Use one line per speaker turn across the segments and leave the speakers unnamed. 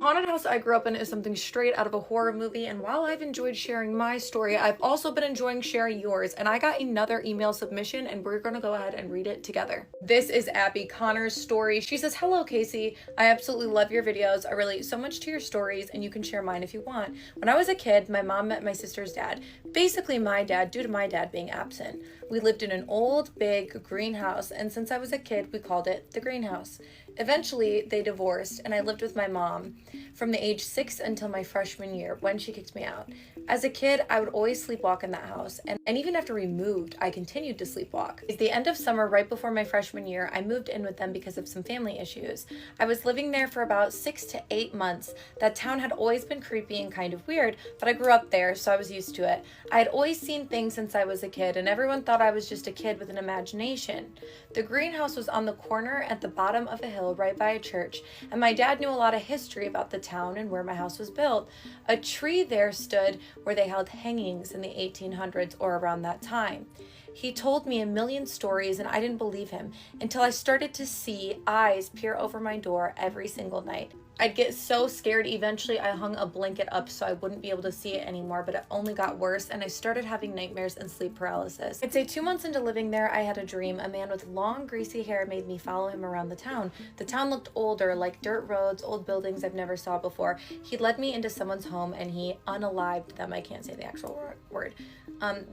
Haunted house I grew up in is something straight out of a horror movie, and while I've enjoyed sharing my story, I've also been enjoying sharing yours, and I got another email submission and we're gonna go ahead and read it together. This is Abby Connor's story. She says, "Hello Casey, I absolutely love your videos. I relate so much to your stories and you can share mine if you want. When I was a kid, my mom met my sister's dad, basically my dad due to my dad being absent. We lived in an old, big greenhouse, and since I was a kid, we called it the greenhouse. Eventually, they divorced, and I lived with my mom from the age 6 until my freshman year when she kicked me out. As a kid, I would always sleepwalk in that house, and even after we moved, I continued to sleepwalk. At the end of summer, right before my freshman year, I moved in with them because of some family issues. I was living there for about 6 to 8 months. That town had always been creepy and kind of weird, but I grew up there, so I was used to it. I had always seen things since I was a kid, and everyone thought I was just a kid with an imagination. The greenhouse was on the corner at the bottom of a hill right by a church, and my dad knew a lot of history about the town and where my house was built. A tree there stood where they held hangings in the 1800s or around that time. He told me a million stories and I didn't believe him until I started to see eyes peer over my door every single night. I'd get so scared, eventually I hung a blanket up so I wouldn't be able to see it anymore, but it only got worse and I started having nightmares and sleep paralysis. I'd say 2 months into living there, I had a dream. A man with long, greasy hair made me follow him around the town. The town looked older, like dirt roads, old buildings I've never saw before. He led me into someone's home and he unalived them. I can't say the actual word.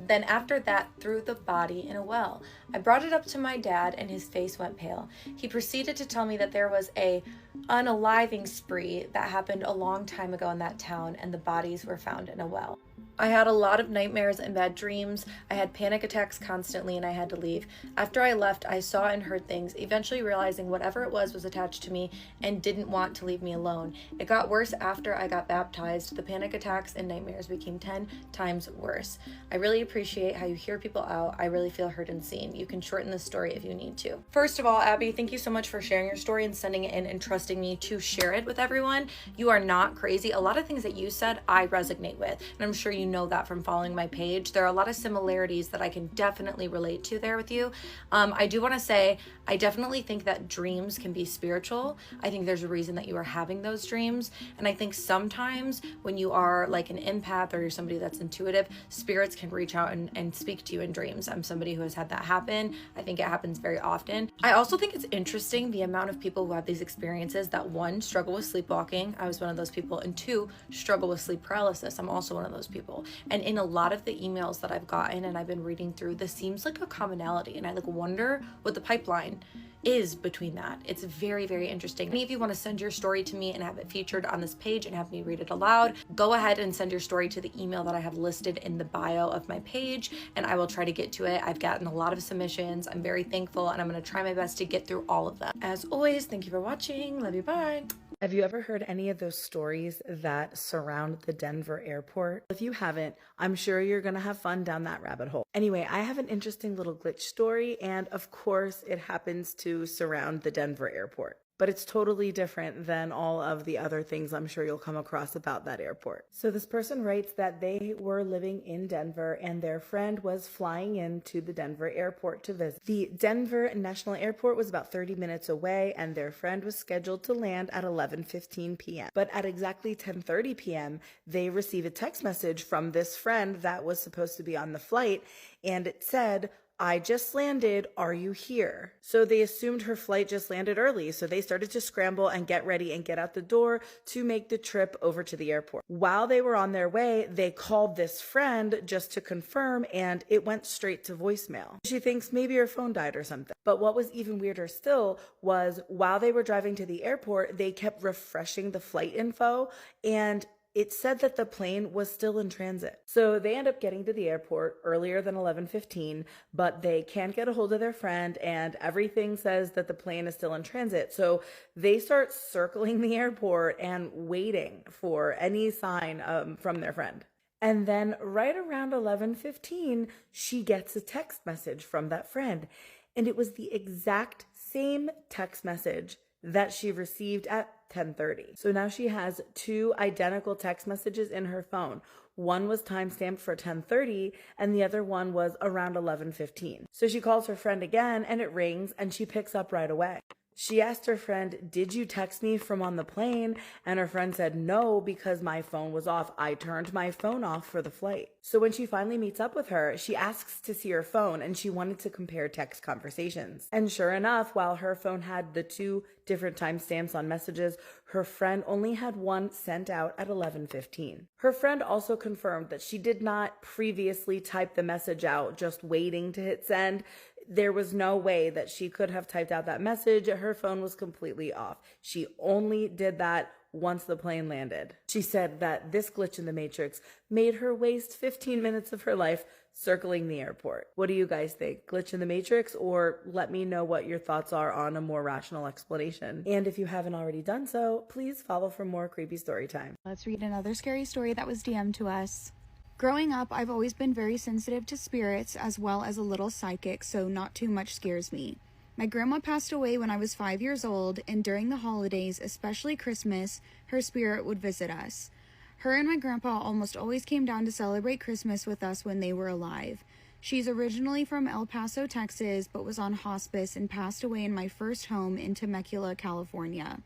Then after that, threw the body in a well. I brought it up to my dad and his face went pale. He proceeded to tell me that there was a unaliving spree that happened a long time ago in that town and the bodies were found in a well. I had a lot of nightmares and bad dreams. I had panic attacks constantly and I had to leave. After I left, I saw and heard things, eventually realizing whatever it was attached to me and didn't want to leave me alone. It got worse after I got baptized. The panic attacks and nightmares became 10 times worse. I really appreciate how you hear people out. I really feel heard and seen. You can shorten the story if you need to." First of all, Abby, thank you so much for sharing your story and sending it in and trusting me to share it with everyone. You are not crazy. A lot of things that you said, I resonate with, and I'm sure you know that from following my page. There are a lot of similarities that I can definitely relate to there with you. I do want to say, I definitely think that dreams can be spiritual. I think there's a reason that you are having those dreams. And I think sometimes when you are like an empath or you're somebody that's intuitive, spirits can reach out and speak to you in dreams. I'm somebody who has had that happen. I think it happens very often. I also think it's interesting the amount of people who have these experiences that, one, struggle with sleepwalking. I was one of those people. And two, struggle with sleep paralysis. I'm also one of those people. And in a lot of the emails that I've gotten and I've been reading through, this seems like a commonality. And I like wonder what the pipeline is between that. It's very, very interesting. Any of you want to send your story to me and have it featured on this page and have me read it aloud, go ahead and send your story to the email that I have listed in the bio of my page and I will try to get to it. I've gotten a lot of submissions. I'm very thankful and I'm going to try my best to get through all of them. As always, thank you for watching. Love you. Bye.
Have you ever heard any of those stories that surround the Denver airport? If you haven't, I'm sure you're going to have fun down that rabbit hole. Anyway, I have an interesting little glitch story, and of course, it happens to surround the Denver airport. But it's totally different than all of the other things I'm sure you'll come across about that airport. So this person writes that they were living in Denver and their friend was flying into the Denver airport to visit. The Denver National Airport was about 30 minutes away and their friend was scheduled to land at 11:15 p.m. But at exactly 10:30 p.m., they receive a text message from this friend that was supposed to be on the flight, and it said, "I just landed, are you here?" So they assumed her flight just landed early, so they started to scramble and get ready and get out the door to make the trip over to the airport. While they were on their way, they called this friend just to confirm, and it went straight to voicemail. She thinks maybe her phone died or something. But what was even weirder still was while they were driving to the airport, they kept refreshing the flight info, and it said that the plane was still in transit. So they end up getting to the airport earlier than 11:15, but they can't get a hold of their friend and everything says that the plane is still in transit. So they start circling the airport and waiting for any sign from their friend. And then right around 11:15, she gets a text message from that friend. And it was the exact same text message that she received at 10:30. So now she has two identical text messages in her phone. One was timestamped for 10:30 and the other one was around 11:15. So she calls her friend again and it rings and she picks up right away. She asked her friend, "Did you text me from on the plane?" And her friend said, "No, because my phone was off. I turned my phone off for the flight." So when she finally meets up with her, she asks to see her phone and she wanted to compare text conversations. And sure enough, while her phone had the 2 different timestamps on messages, her friend only had one sent out at 11:15. Her friend also confirmed that she did not previously type the message out, just waiting to hit send. There was no way that she could have typed out that message. Her phone was completely off. She only did that once the plane landed. She said that this glitch in the Matrix made her waste 15 minutes of her life circling the airport. What do you guys think? Glitch in the Matrix? Or let me know what your thoughts are on a more rational explanation. And if you haven't already done so, please follow for more creepy story time.
Let's read another scary story that was DM'd to us. Growing up, I've always been very sensitive to spirits as well as a little psychic, so not too much scares me. My grandma passed away when I was 5 years old, and during the holidays, especially Christmas, her spirit would visit us. Her and my grandpa almost always came down to celebrate Christmas with us when they were alive. She's originally from El Paso, Texas, but was on hospice and passed away in my first home in Temecula, California.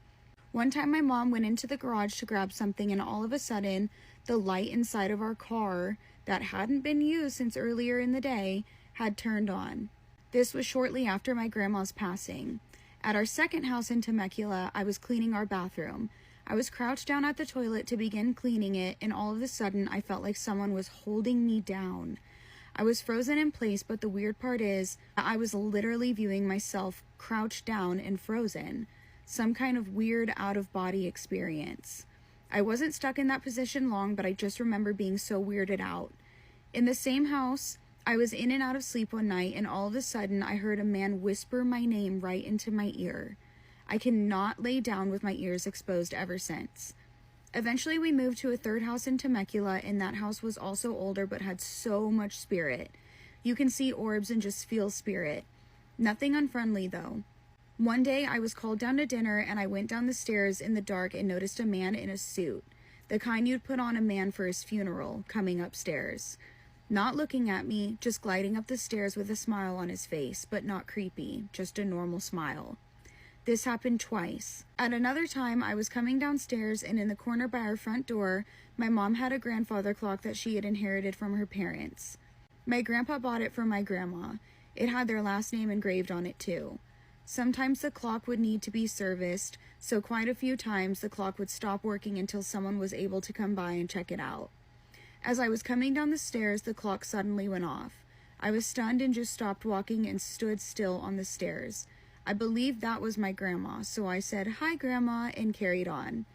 One time my mom went into the garage to grab something, and all of a sudden, the light inside of our car that hadn't been used since earlier in the day had turned on. This was shortly after my grandma's passing. At our second house in Temecula, I was cleaning our bathroom. I was crouched down at the toilet to begin cleaning it, and all of a sudden I felt like someone was holding me down. I was frozen in place, but the weird part is I was literally viewing myself crouched down and frozen. Some kind of weird out-of-body experience. I wasn't stuck in that position long, but I just remember being so weirded out. In the same house, I was in and out of sleep one night, and all of a sudden I heard a man whisper my name right into my ear. I cannot lay down with my ears exposed ever since. Eventually we moved to a third house in Temecula, and that house was also older but had so much spirit. You can see orbs and just feel spirit. Nothing unfriendly though. One day I was called down to dinner, and I went down the stairs in the dark and noticed a man in a suit, the kind you'd put on a man for his funeral, coming upstairs. Not looking at me, just gliding up the stairs with a smile on his face, but not creepy, just a normal smile. This happened twice. At another time, I was coming downstairs, and in the corner by our front door, my mom had a grandfather clock that she had inherited from her parents. My grandpa bought it for my grandma. It had their last name engraved on it too. Sometimes the clock would need to be serviced, so quite a few times the clock would stop working until someone was able to come by and check it out. As I was coming down the stairs, the clock suddenly went off. I was stunned and just stopped walking and stood still on the stairs. I believed that was my grandma, so I said, "Hi, Grandma," and carried on.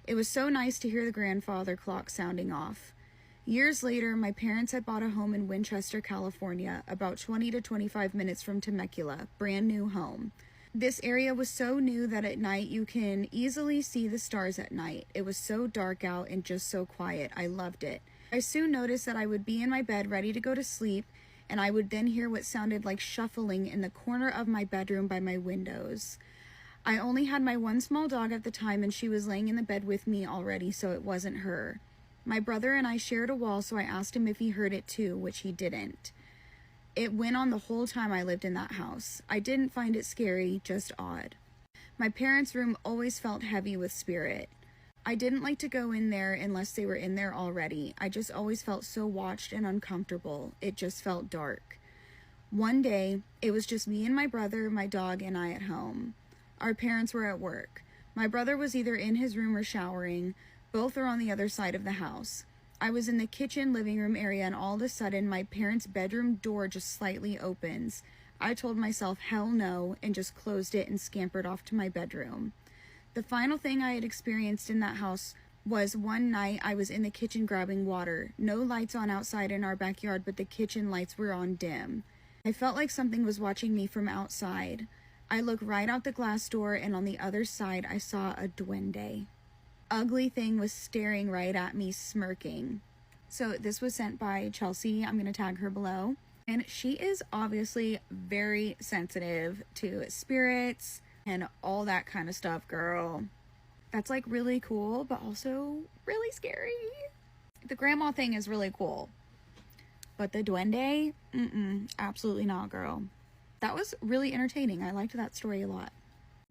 It was so nice to hear the grandfather clock sounding off. Years later, my parents had bought a home in Winchester, California, about 20 to 25 minutes from Temecula, brand new home. This area was so new that at night you can easily see the stars at night. It was so dark out and just so quiet. I loved it. I soon noticed that I would be in my bed ready to go to sleep, and I would then hear what sounded like shuffling in the corner of my bedroom by my windows. I only had my one small dog at the time, and she was laying in the bed with me already, so it wasn't her. My brother and I shared a wall, so I asked him if he heard it too, which he didn't. It went on the whole time I lived in that house. I didn't find it scary, just odd. My parents' room always felt heavy with spirit. I didn't like to go in there unless they were in there already. I just always felt so watched and uncomfortable. It just felt dark. One day, it was just me and my brother, my dog, and I at home. Our parents were at work. My brother was either in his room or showering. Both are on the other side of the house. I was in the kitchen living room area, and all of a sudden my parents' bedroom door just slightly opens. I told myself hell no and just closed it and scampered off to my bedroom. The final thing I had experienced in that house was one night I was in the kitchen grabbing water. No lights on outside in our backyard, but the kitchen lights were on dim. I felt like something was watching me from outside. I looked right out the glass door, and on the other side I saw a duende. Ugly thing was staring right at me, smirking. So this was sent by Chelsea. I'm going to tag her below. And she is obviously very sensitive to spirits and all that kind of stuff, girl. That's like really cool, but also really scary. The grandma thing is really cool. But the duende? Absolutely not, girl. That was really entertaining. I liked that story a lot.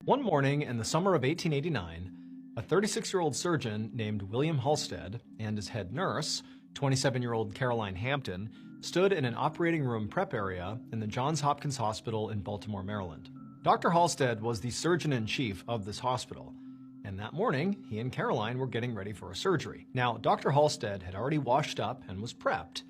One morning in the summer of 1889, a 36-year-old surgeon named William Halstead and his head nurse, 27-year-old Caroline Hampton, stood in an operating room prep area in the Johns Hopkins Hospital in Baltimore, Maryland. Dr. Halstead was the surgeon-in-chief of this hospital, and that morning, he and Caroline were getting ready for a surgery. Now, Dr. Halstead had already washed up and was prepped,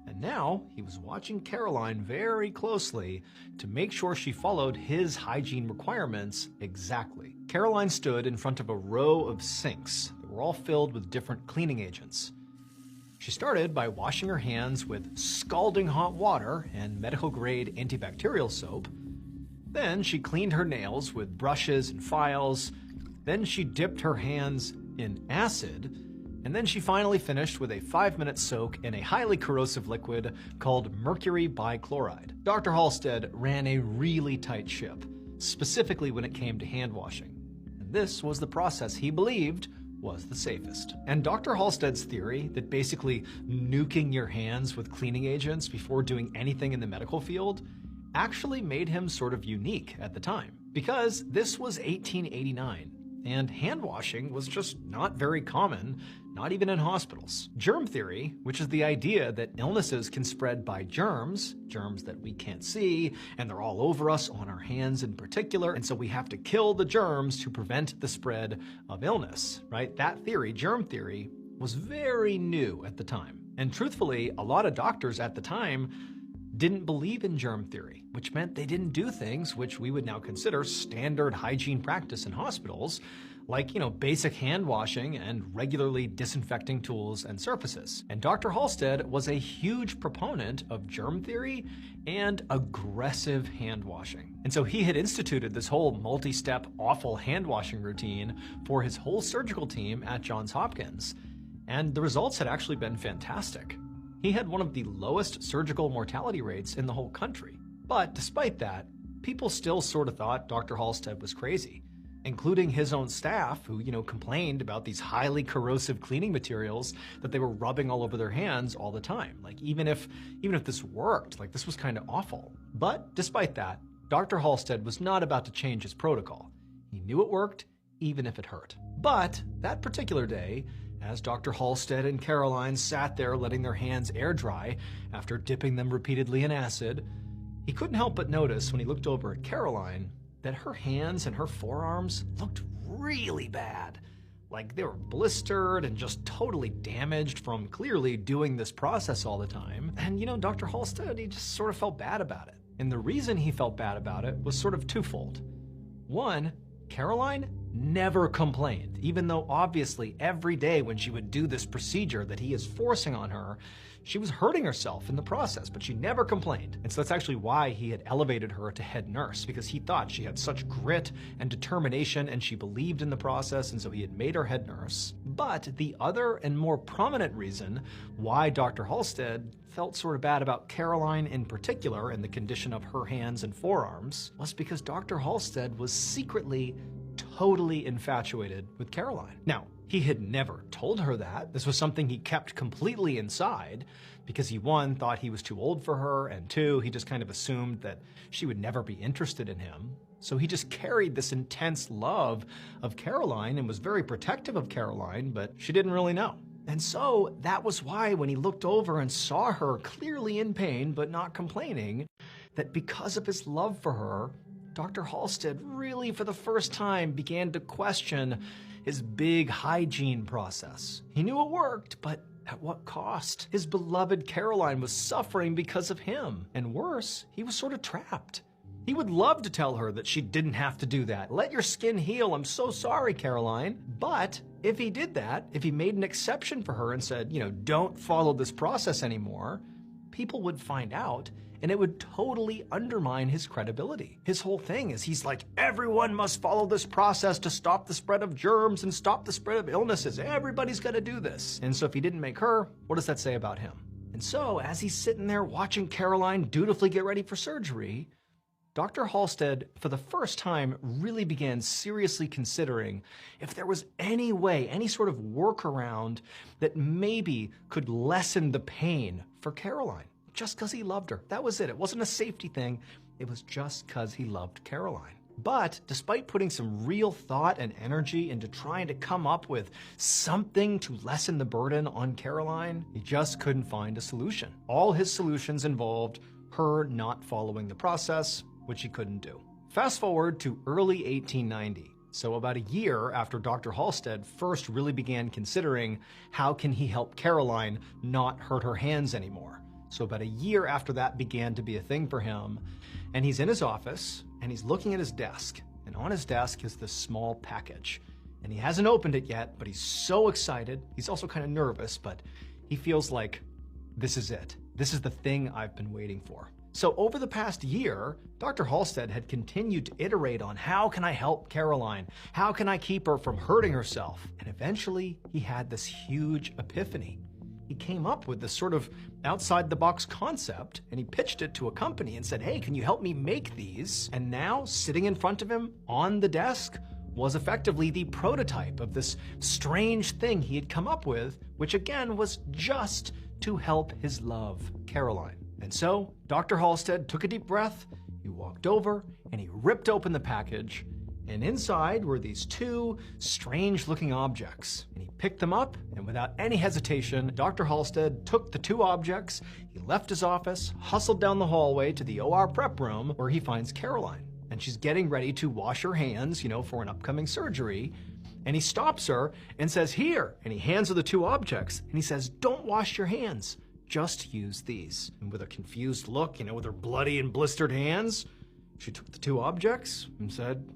and now he was watching Caroline very closely to make sure she followed his hygiene requirements exactly. Caroline stood in front of a row of sinks that were all filled with different cleaning agents. She started by washing her hands with scalding hot water and medical-grade antibacterial soap. Then she cleaned her nails with brushes and files. Then she dipped her hands in acid. And then she finally finished with a 5-minute soak in a highly corrosive liquid called mercury bichloride. Dr. Halstead ran a really tight ship, specifically when it came to hand washing. And this was the process he believed was the safest. And Dr. Halstead's theory that basically nuking your hands with cleaning agents before doing anything in the medical field actually made him sort of unique at the time. Because this was 1889, and hand washing was just not very common, not even in hospitals. Germ theory, which is the idea that illnesses can spread by germs that we can't see, and they're all over us, on our hands in particular, and so we have to kill the germs to prevent the spread of illness, right? That theory, germ theory, was very new at the time. And truthfully, a lot of doctors at the time didn't believe in germ theory, which meant they didn't do things which we would now consider standard hygiene practice in hospitals, like, basic hand washing and regularly disinfecting tools and surfaces. And Dr. Halstead was a huge proponent of germ theory and aggressive hand washing. And so he had instituted this whole multi-step awful hand washing routine for his whole surgical team at Johns Hopkins. And the results had actually been fantastic. He had one of the lowest surgical mortality rates in the whole country. But despite that, people still sort of thought Dr. Halstead was crazy, including his own staff who, complained about these highly corrosive cleaning materials that they were rubbing all over their hands all the time. Like, even if this worked, this was kind of awful. But despite that, Dr. Halstead was not about to change his protocol. He knew it worked, even if it hurt. But that particular day, as Dr. Halstead and Caroline sat there letting their hands air dry after dipping them repeatedly in acid, he couldn't help but notice when he looked over at Caroline that her hands and her forearms looked really bad. Like they were blistered and just totally damaged from clearly doing this process all the time. And Dr. Halstead, he just sort of felt bad about it. And the reason he felt bad about it was sort of twofold. One, Caroline never complained, even though obviously every day when she would do this procedure that he is forcing on her, she was hurting herself in the process, but she never complained. And so that's actually why he had elevated her to head nurse, because he thought she had such grit and determination and she believed in the process, and so he had made her head nurse. But the other and more prominent reason why Dr. Halstead felt sort of bad about Caroline in particular and the condition of her hands and forearms was because Dr. Halstead was secretly totally infatuated with Caroline. Now, he had never told her that. This was something he kept completely inside because he, one, thought he was too old for her, and two, he just kind of assumed that she would never be interested in him. So he just carried this intense love of Caroline and was very protective of Caroline, but she didn't really know. And so that was why when he looked over and saw her clearly in pain but not complaining, that because of his love for her, Dr. Halstead really for the first time began to question his big hygiene process. He knew it worked, but at what cost? His beloved Caroline was suffering because of him. And worse, he was sort of trapped. He would love to tell her that she didn't have to do that. Let your skin heal. I'm so sorry, Caroline. But if he did that, if he made an exception for her and said, don't follow this process anymore, people would find out and it would totally undermine his credibility. His whole thing is he's like, everyone must follow this process to stop the spread of germs and stop the spread of illnesses. Everybody's gonna do this. And so if he didn't make her, what does that say about him? And so as he's sitting there watching Caroline dutifully get ready for surgery, Dr. Halstead, for the first time, really began seriously considering if there was any way, any sort of workaround that maybe could lessen the pain for Caroline. Just because he loved her. That was it. It wasn't a safety thing. It was just because he loved Caroline. But despite putting some real thought and energy into trying to come up with something to lessen the burden on Caroline, he just couldn't find a solution. All his solutions involved her not following the process, which he couldn't do. Fast forward to early 1890. So about a year after Dr. Halstead first really began considering how can he help Caroline not hurt her hands anymore. So about a year after that began to be a thing for him, and he's in his office and he's looking at his desk, and on his desk is this small package. And he hasn't opened it yet, but he's so excited. He's also kind of nervous, but he feels like this is it. This is the thing I've been waiting for. So over the past year, Dr. Halstead had continued to iterate on how can I help Caroline? How can I keep her from hurting herself? And eventually he had this huge epiphany. He came up with this sort of outside the box concept, and he pitched it to a company and said, hey, can you help me make these? And now sitting in front of him on the desk was effectively the prototype of this strange thing he had come up with, which again was just to help his love, Caroline. And so Dr. Halstead took a deep breath, he walked over, and he ripped open the package, and inside were these two strange-looking objects. And he picked them up, and without any hesitation, Dr. Halstead took the two objects, he left his office, hustled down the hallway to the OR prep room, where he finds Caroline. And she's getting ready to wash her hands, for an upcoming surgery. And he stops her and says, here, and he hands her the two objects, and he says, don't wash your hands. Just use these. And with a confused look, with her bloody and blistered hands, she took the two objects and said,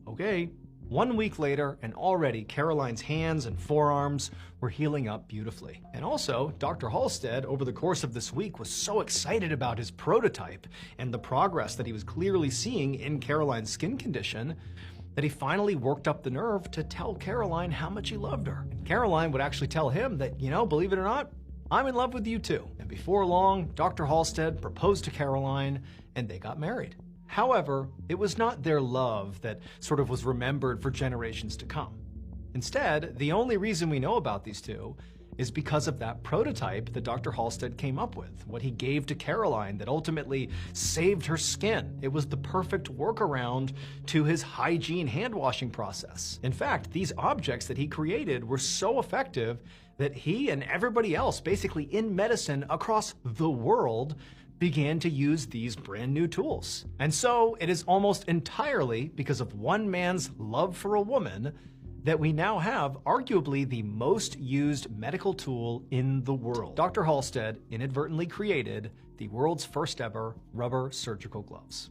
okay. 1 week later, and already Caroline's hands and forearms were healing up beautifully. And also, Dr. Halstead, over the course of this week, was so excited about his prototype and the progress that he was clearly seeing in Caroline's skin condition that he finally worked up the nerve to tell Caroline how much he loved her. And Caroline would actually tell him that, believe it or not, I'm in love with you too. And before long, Dr. Halstead proposed to Caroline and they got married. However, it was not their love that sort of was remembered for generations to come. Instead, the only reason we know about these two is because of that prototype that Dr. Halstead came up with, what he gave to Caroline that ultimately saved her skin. It was the perfect workaround to his hygiene hand washing process. In fact, these objects that he created were so effective that he and everybody else basically in medicine across the world began to use these brand new tools. And so it is almost entirely because of one man's love for a woman that we now have arguably the most used medical tool in the world. Dr. Halstead inadvertently created the world's first ever rubber surgical gloves.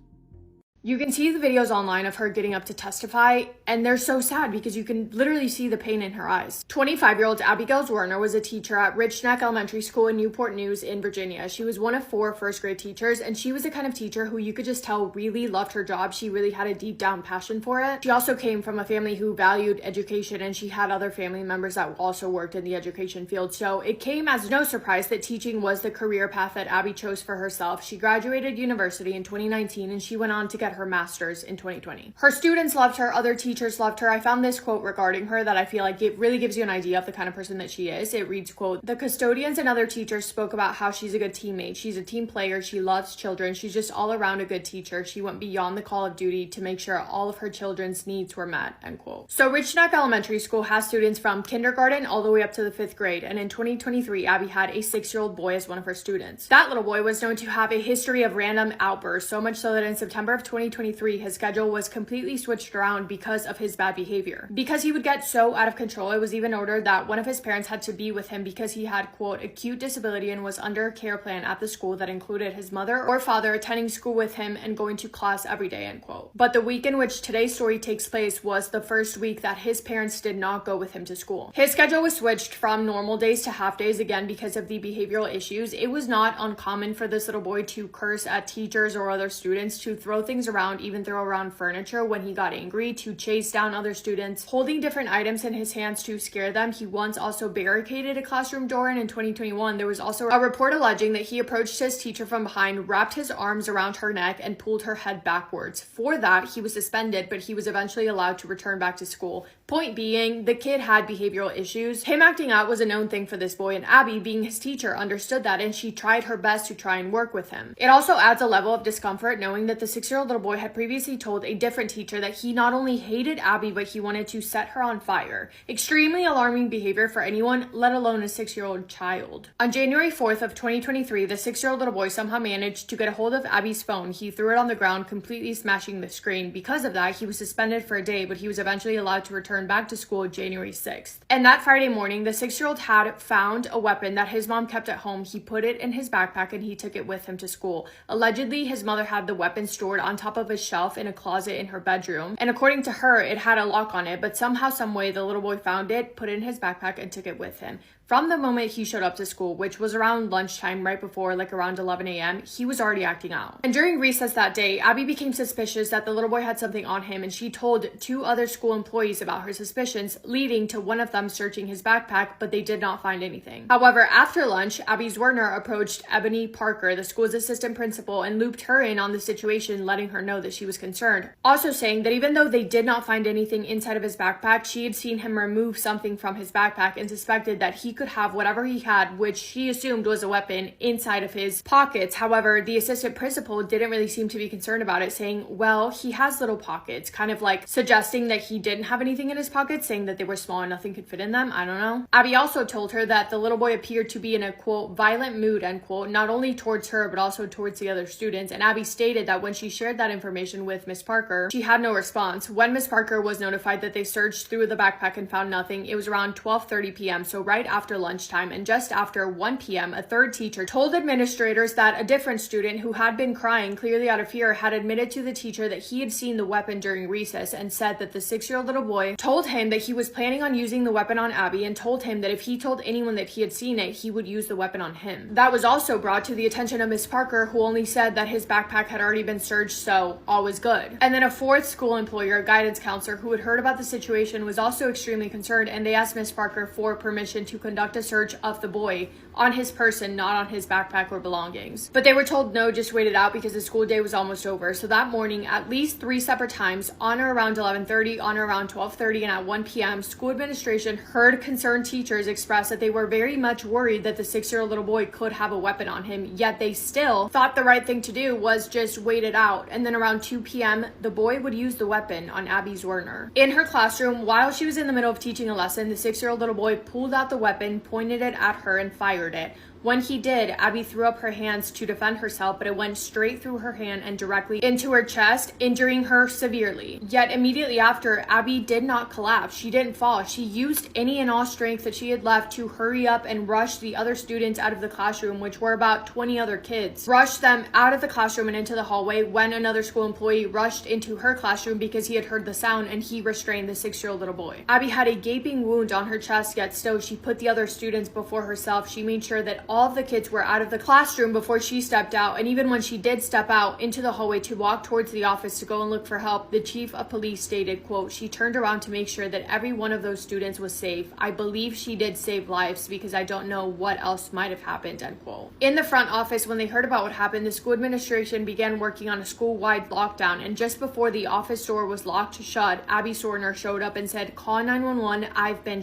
You can see the videos online of her getting up to testify, and they're so sad because you can literally see the pain in her eyes. 25-year-old Abigail Zwerner was a teacher at Richneck Elementary School in Newport News in Virginia. She was one of 4 first-grade teachers, and she was the kind of teacher who you could just tell really loved her job. She really had a deep-down passion for it. She also came from a family who valued education, and she had other family members that also worked in the education field. So it came as no surprise that teaching was the career path that Abby chose for herself. She graduated university in 2019, and she went on to get her master's in 2020. Her students loved her, other teachers loved her. I found this quote regarding her that I feel like it really gives you an idea of the kind of person that she is. It reads, quote, "The custodians and other teachers spoke about how she's a good teammate. She's a team player. She loves children. She's just all around a good teacher. She went beyond the call of duty to make sure all of her children's needs were met," end quote. So Richneck Elementary School has students from kindergarten all the way up to the 5th grade. And in 2023, Abby had a 6-year-old boy as one of her students. That little boy was known to have a history of random outbursts, so much so that in September of 2023, his schedule was completely switched around because of his bad behavior. Because he would get so out of control, it was even ordered that one of his parents had to be with him because he had, quote, acute disability and was under a care plan at the school that included his mother or father attending school with him and going to class every day, end quote. But the week in which today's story takes place was the first week that his parents did not go with him to school. His schedule was switched from normal days to half days again because of the behavioral issues. It was not uncommon for this little boy to curse at teachers or other students, to throw things around, even throw around furniture when he got angry, to chase down other students, holding different items in his hands to scare them. He once also barricaded a classroom door, and in 2021 there was also a report alleging that he approached his teacher from behind, wrapped his arms around her neck, and pulled her head backwards. For that, he was suspended, but he was eventually allowed to return back to school. Point being, the kid had behavioral issues. Him acting out was a known thing for this boy, and Abby, being his teacher, understood that, and she tried her best to try and work with him. It also adds a level of discomfort knowing that the 6-year-old little
little boy had previously told a different teacher that he not only hated Abby, but he wanted to set her on fire. Extremely alarming behavior for anyone, let alone a 6-year-old child. On January 4th of 2023, the 6-year-old little boy somehow managed to get a hold of Abby's phone. He threw it on the ground, completely smashing the screen. Because of that, he was suspended for a day, but he was eventually allowed to return back to school January 6th. And that Friday morning, the 6-year-old had found a weapon that his mom kept at home. He put it in his backpack and he took it with him to school. Allegedly, his mother had the weapon stored on top of a shelf in a closet in her bedroom. And according to her, it had a lock on it, but somehow, someway, the little boy found it, put it in his backpack, and took it with him. From the moment he showed up to school, which was around lunchtime, right before, like around 11 a.m., he was already acting out. And during recess that day, Abby became suspicious that the little boy had something on him, and she told 2 other school employees about her suspicions, leading to one of them searching his backpack, but they did not find anything. However, after lunch, Abby's Werner approached Ebony Parker, the school's assistant principal, and looped her in on the situation, letting her know that she was concerned. Also saying that even though they did not find anything inside of his backpack, she had seen him remove something from his backpack and suspected that he could have whatever he had, which she assumed was a weapon, inside of his pockets. However, the assistant principal didn't really seem to be concerned about it, saying, well, he has little pockets, kind of like suggesting that he didn't have anything in his pockets, saying that they were small and nothing could fit in them. I don't know. Abby also told her that the little boy appeared to be in a, quote, violent mood, end quote, not only towards her, but also towards the other students. And Abby stated that when she shared that information with Miss Parker, she had no response. When Miss Parker was notified that they searched through the backpack and found nothing, it was around 12:30 p.m., so right after lunchtime, and just after 1 p.m., a third teacher told administrators that a different student who had been crying clearly out of fear had admitted to the teacher that he had seen the weapon during recess, and said that the 6-year-old little boy told him that he was planning on using the weapon on Abby, and told him that if he told anyone that he had seen it, he would use the weapon on him. That was also brought to the attention of Miss Parker, who only said that his backpack had already been searched, so all was good. And then a 4th school employer, a guidance counselor, who had heard about the situation, was also extremely concerned, and they asked Miss Parker for permission to conduct a search of the boy on his person, not on his backpack or belongings. But they were told no, just wait it out because the school day was almost over. So that morning, at least 3 separate times, on or around 11:30, on or around 12:30, and at 1 p.m., school administration heard concerned teachers express that they were very much worried that the 6-year-old little boy could have a weapon on him, yet they still thought the right thing to do was just wait it out. And then around 2 p.m., the boy would use the weapon on Abby's Werner. In her classroom, while she was in the middle of teaching a lesson, the 6-year-old little boy pulled out the weapon, pointed it at her, and fired it. When he did, Abby threw up her hands to defend herself, but it went straight through her hand and directly into her chest, injuring her severely. Yet immediately after, Abby did not collapse. She didn't fall. She used any and all strength that she had left to hurry up and rush the other students out of the classroom, which were about 20 other kids. Rushed them out of the classroom and into the hallway when another school employee rushed into her classroom because he had heard the sound, and he restrained the 6-year-old little boy. Abby had a gaping wound on her chest, yet still she put the other students before herself. She made sure that all of the kids were out of the classroom before she stepped out, and even when she did step out into the hallway to walk towards the office to go and look for help, the chief of police stated, quote, she turned around to make sure that every one of those students was safe. I believe she did save lives because I don't know what else might have happened, end quote. In the front office, when they heard about what happened, the school administration began working on a school-wide lockdown, and just before the office door was locked shut, Abby Sorner showed up and said, call 911, I've been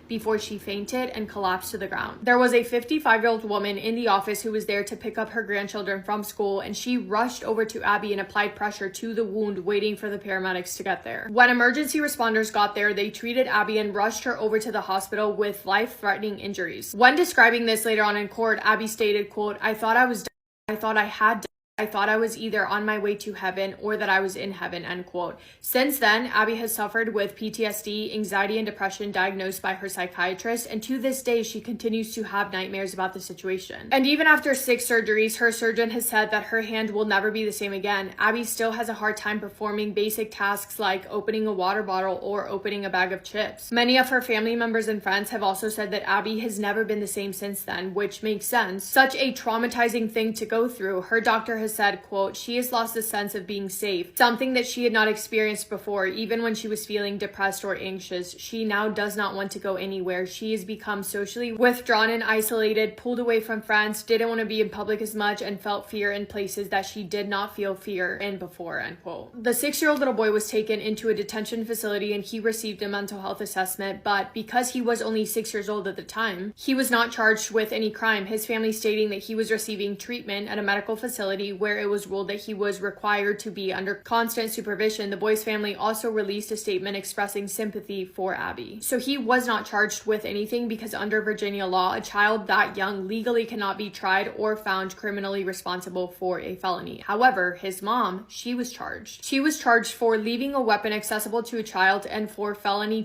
before she fainted and collapsed to the ground. There was a 55-year-old woman in the office who was there to pick up her grandchildren from school, and she rushed over to Abby and applied pressure to the wound, waiting for the paramedics to get there. When emergency responders got there, they treated Abby and rushed her over to the hospital with life-threatening injuries. When describing this later on in court, Abby stated, quote, I thought I was done. I thought I had died. I thought I was either on my way to heaven or that I was in heaven, end quote. Since then, Abby has suffered with PTSD, anxiety, and depression diagnosed by her psychiatrist, and to this day, she continues to have nightmares about the situation. And even after 6 surgeries, her surgeon has said that her hand will never be the same again. Abby still has a hard time performing basic tasks like opening a water bottle or opening a bag of chips. Many of her family members and friends have also said that Abby has never been the same since then, which makes sense. Such a traumatizing thing to go through. Her doctor has said, quote, she has lost the sense of being safe, something that she had not experienced before. Even when she was feeling depressed or anxious, she now does not want to go anywhere. She has become socially withdrawn and isolated, pulled away from friends, didn't want to be in public as much, and felt fear in places that she did not feel fear in before, end quote. The 6-year-old little boy was taken into a detention facility and he received a mental health assessment, but because he was only 6 years old at the time, he was not charged with any crime, his family stating that he was receiving treatment at a medical facility where it was ruled that he was required to be under constant supervision, the boy's family also released a statement expressing sympathy for Abby. So he was not charged with anything because under Virginia law, a child that young legally cannot be tried or found criminally responsible for a felony. However, his mom, she was charged. She was charged for leaving a weapon accessible to a child and for felony.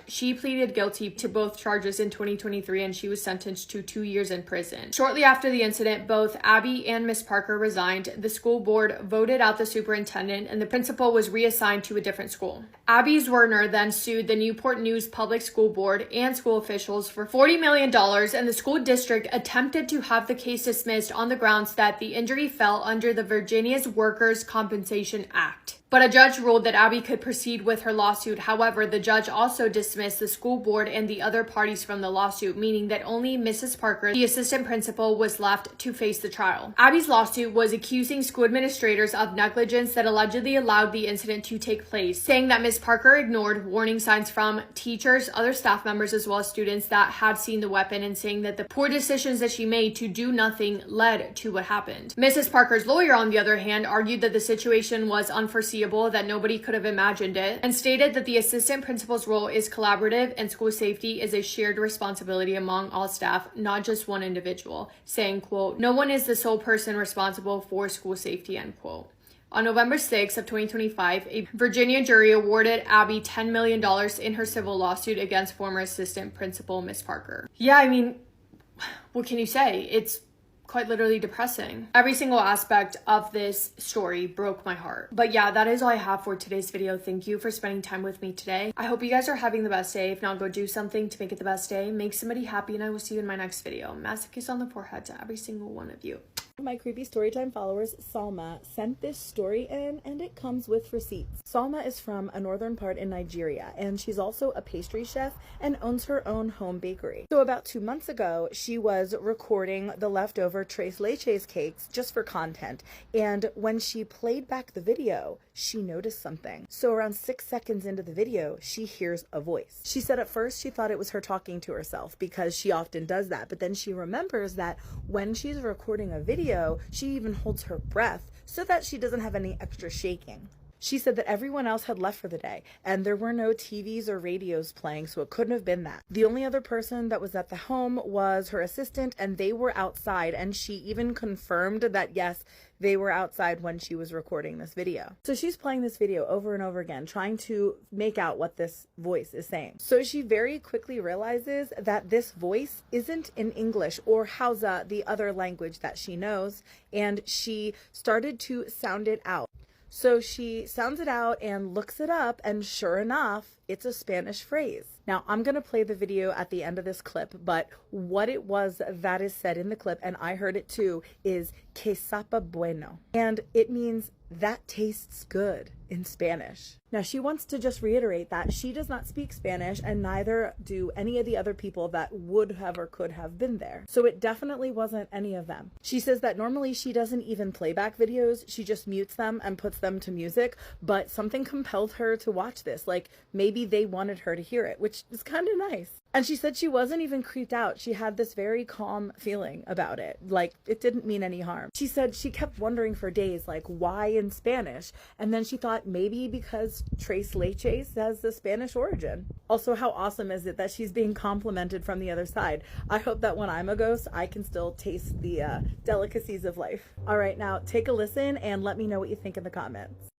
She pleaded guilty to both charges in 2023 and she was sentenced to 2 years in prison. Shortly after the incident, both Abby and Miss Parker resigned. The school board voted out the superintendent and the principal was reassigned to a different school. Abby's Werner then sued the Newport News Public School Board and school officials for $40 million, and the school district attempted to have the case dismissed on the grounds that the injury fell under the Virginia's Workers' Compensation Act. But a judge ruled that Abby could proceed with her lawsuit. However, the judge also dismissed the school board and the other parties from the lawsuit, meaning that only Mrs. Parker, the assistant principal, was left to face the trial. Abby's lawsuit was accusing school administrators of negligence that allegedly allowed the incident to take place, saying that Ms. Parker ignored warning signs from teachers, other staff members, as well as students that had seen the weapon, and saying that the poor decisions that she made to do nothing led to what happened. Mrs. Parker's lawyer, on the other hand, argued that the situation was unforeseeable, that nobody could have imagined it, and stated that the assistant principal's role is collaborative and school safety is a shared responsibility among all staff, not just one individual, saying, quote, "No one is the sole person responsible for school safety," end quote. On November 6th of 2025, a Virginia jury awarded Abby $10 million in her civil lawsuit against former assistant principal Miss Parker. Yeah, I mean, what can you say? It's quite literally depressing. Every single aspect of this story broke my heart. But yeah, that is all I have for today's video. Thank you for spending time with me today. I hope you guys are having the best day. If not, go do something to make it the best day. Make somebody happy, and I will see you in my next video. Massive kiss on the forehead to every single one of you.
My creepy storytime followers, Salma, sent this story in, and it comes with receipts. Salma is from a northern part in Nigeria, and she's also a pastry chef and owns her own home bakery. So about 2 months ago, she was recording the leftover tres leches cakes just for content, and when she played back the video, she noticed something. So around 6 seconds into the video, she hears a voice. She said at first she thought it was her talking to herself because she often does that, but then she remembers that when she's recording a video, she even holds her breath so that she doesn't have any extra shaking. She said that everyone else had left for the day and there were no TVs or radios playing, so it couldn't have been that. The only other person that was at the home was her assistant, and they were outside, and she even confirmed that yes, they were outside when she was recording this video. So she's playing this video over and over again, trying to make out what this voice is saying. So she very quickly realizes that this voice isn't in English or Hausa, the other language that she knows, and she started to sound it out. So she sounds it out and looks it up, and sure enough, it's a Spanish phrase. Now, I'm going to play the video at the end of this clip, but what it was that is said in the clip, and I heard it too, is que sapa bueno. And it means that tastes good in Spanish. Now, she wants to just reiterate that she does not speak Spanish, and neither do any of the other people that would have or could have been there. So it definitely wasn't any of them. She says that normally she doesn't even play back videos. She just mutes them and puts them to music, but something compelled her to watch this. Like maybe they wanted her to hear it, which is kind of nice. And she said she wasn't even creeped out. She had this very calm feeling about it. Like it didn't mean any harm. She said she kept wondering for days, like why in Spanish? And then she thought maybe because tres leches has the Spanish origin. Also, how awesome is it that she's being complimented from the other side? I hope that when I'm a ghost, I can still taste the delicacies of life. All right, now take a listen and let me know what you think in the comments.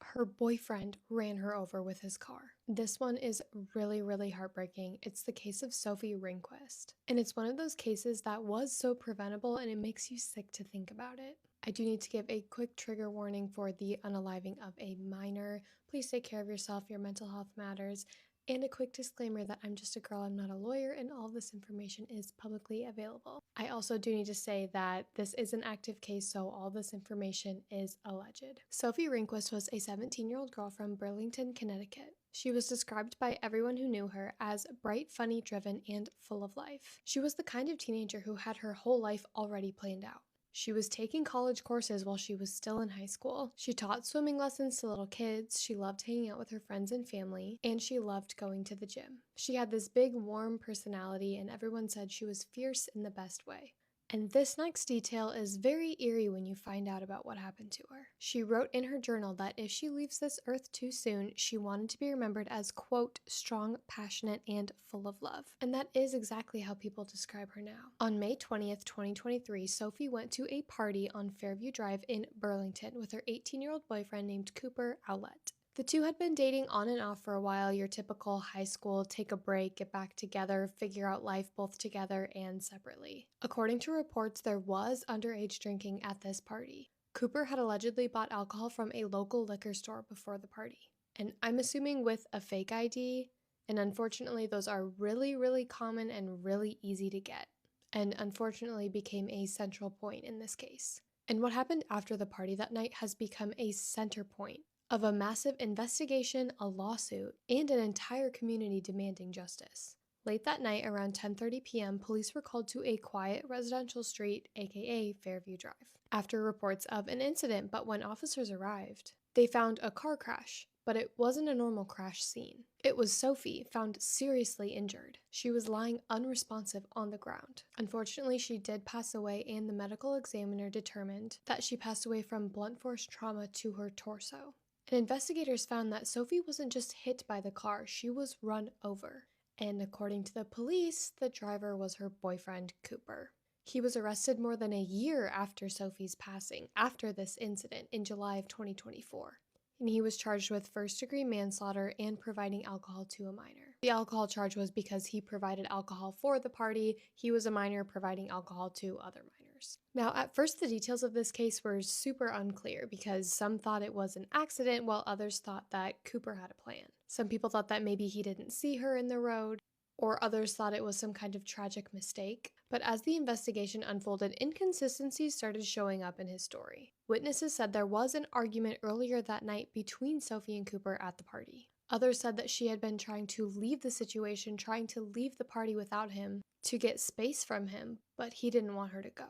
Her boyfriend ran her over with his car. This one is really, really heartbreaking. It's the case of Sophie Ringquist. And it's one of those cases that was so preventable, and it makes you sick to think about it. I do need to give a quick trigger warning for the unaliving of a minor. Please take care of yourself. Your mental health matters. And a quick disclaimer that I'm just a girl, I'm not a lawyer, and all this information is publicly available. I also do need to say that this is an active case, so all this information is alleged. Sophie Ringquist was a 17-year-old girl from Burlington, Connecticut. She was described by everyone who knew her as bright, funny, driven, and full of life. She was the kind of teenager who had her whole life already planned out. She was taking college courses while she was still in high school. She taught swimming lessons to little kids, she loved hanging out with her friends and family, and she loved going to the gym. She had this big, warm personality, and everyone said she was fierce in the best way. And this next detail is very eerie when you find out about what happened to her. She wrote in her journal that if she leaves this earth too soon, she wanted to be remembered as, quote, strong, passionate, and full of love. And that is exactly how people describe her now. On May 20th, 2023, Sophie went to a party on Fairview Drive in Burlington with her 18-year-old boyfriend named Cooper Owlett. The two had been dating on and off for a while, your typical high school, take a break, get back together, figure out life both together and separately. According to reports, there was underage drinking at this party. Cooper had allegedly bought alcohol from a local liquor store before the party. And I'm assuming with a fake ID, and unfortunately those are really, really common and really easy to get, and unfortunately became a central point in this case. And what happened after the party that night has become a center point of a massive investigation, a lawsuit, and an entire community demanding justice. Late that night, around 10:30 p.m., police were called to a quiet residential street, aka Fairview Drive, after reports of an incident, but when officers arrived, they found a car crash, but it wasn't a normal crash scene. It was Sophie, found seriously injured. She was lying unresponsive on the ground. Unfortunately, she did pass away, and the medical examiner determined that she passed away from blunt force trauma to her torso. And investigators found that Sophie wasn't just hit by the car, she was run over. And according to the police, the driver was her boyfriend, Cooper. He was arrested more than a year after Sophie's passing, after this incident in July of 2024. And he was charged with first-degree manslaughter and providing alcohol to a minor. The alcohol charge was because he provided alcohol for the party. He was a minor providing alcohol to other minors. Now, at first, the details of this case were super unclear because some thought it was an accident while others thought that Cooper had a plan. Some people thought that maybe he didn't see her in the road, or others thought it was some kind of tragic mistake. But as the investigation unfolded, inconsistencies started showing up in his story. Witnesses said there was an argument earlier that night between Sophie and Cooper at the party. Others said that she had been trying to leave the situation, trying to leave the party without him to get space from him, but he didn't want her to go.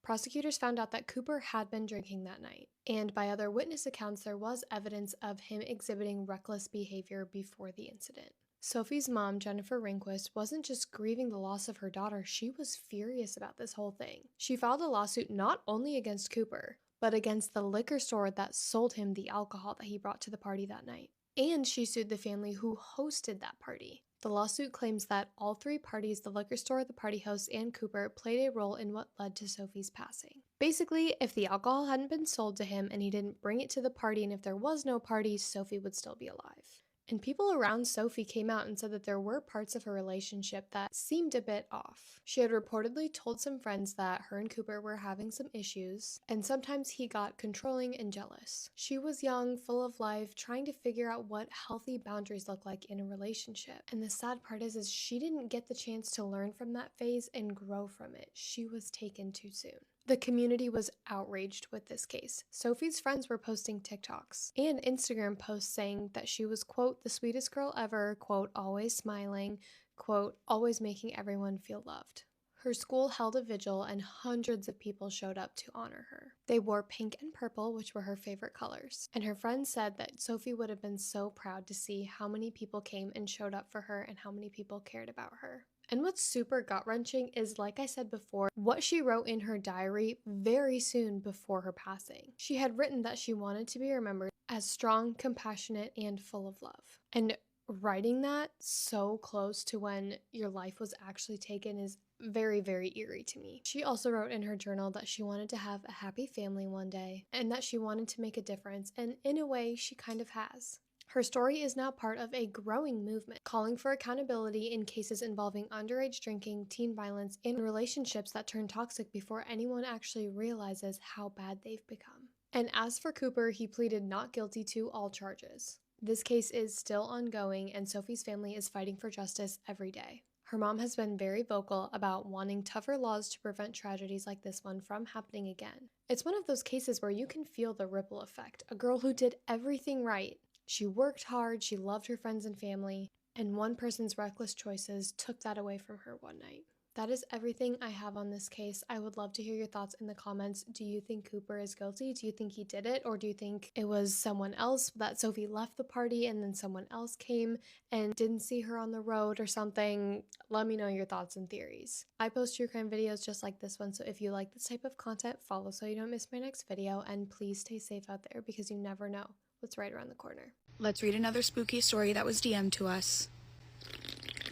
Prosecutors found out that Cooper had been drinking that night, and by other witness accounts, there was evidence of him exhibiting reckless behavior before the incident. Sophie's mom, Jennifer Ringquist, wasn't just grieving the loss of her daughter, she was furious about this whole thing. She filed a lawsuit not only against Cooper, but against the liquor store that sold him the alcohol that he brought to the party that night. And she sued the family who hosted that party. The lawsuit claims that all three parties, the liquor store, the party host, and Cooper, played a role in what led to Sophie's passing. Basically, if the alcohol hadn't been sold to him and he didn't bring it to the party, and if there was no party, Sophie would still be alive. And people around Sophie came out and said that there were parts of her relationship that seemed a bit off. She had reportedly told some friends that her and Cooper were having some issues, and sometimes he got controlling and jealous. She was young, full of life, trying to figure out what healthy boundaries look like in a relationship. And the sad part is she didn't get the chance to learn from that phase and grow from it. She was taken too soon. The community was outraged with this case. Sophie's friends were posting TikToks and Instagram posts saying that she was, quote, the sweetest girl ever, quote, always smiling, quote, always making everyone feel loved. Her school held a vigil and hundreds of people showed up to honor her. They wore pink and purple, which were her favorite colors. And her friends said that Sophie would have been so proud to see how many people came and showed up for her and how many people cared about her. And what's super gut-wrenching is, like I said before, what she wrote in her diary very soon before her passing. She had written that she wanted to be remembered as strong, compassionate, and full of love. And writing that so close to when your life was actually taken is very, very eerie to me. She also wrote in her journal that she wanted to have a happy family one day and that she wanted to make a difference, and in a way, she kind of has. Her story is now part of a growing movement calling for accountability in cases involving underage drinking, teen violence, and relationships that turn toxic before anyone actually realizes how bad they've become. And as for Cooper, he pleaded not guilty to all charges. This case is still ongoing, and Sophie's family is fighting for justice every day. Her mom has been very vocal about wanting tougher laws to prevent tragedies like this one from happening again. It's one of those cases where you can feel the ripple effect. A girl who did everything right. She worked hard, she loved her friends and family, and one person's reckless choices took that away from her one night. That is everything I have on this case. I would love to hear your thoughts in the comments. Do you think Cooper is guilty? Do you think he did it? Or do you think it was someone else, that Sophie left the party and then someone else came and didn't see her on the road or something? Let me know your thoughts and theories. I post true crime videos just like this one, so if you like this type of content, follow so you don't miss my next video, and please stay safe out there because you never know what's right around the corner.
Let's read another spooky story that was DM'd to us.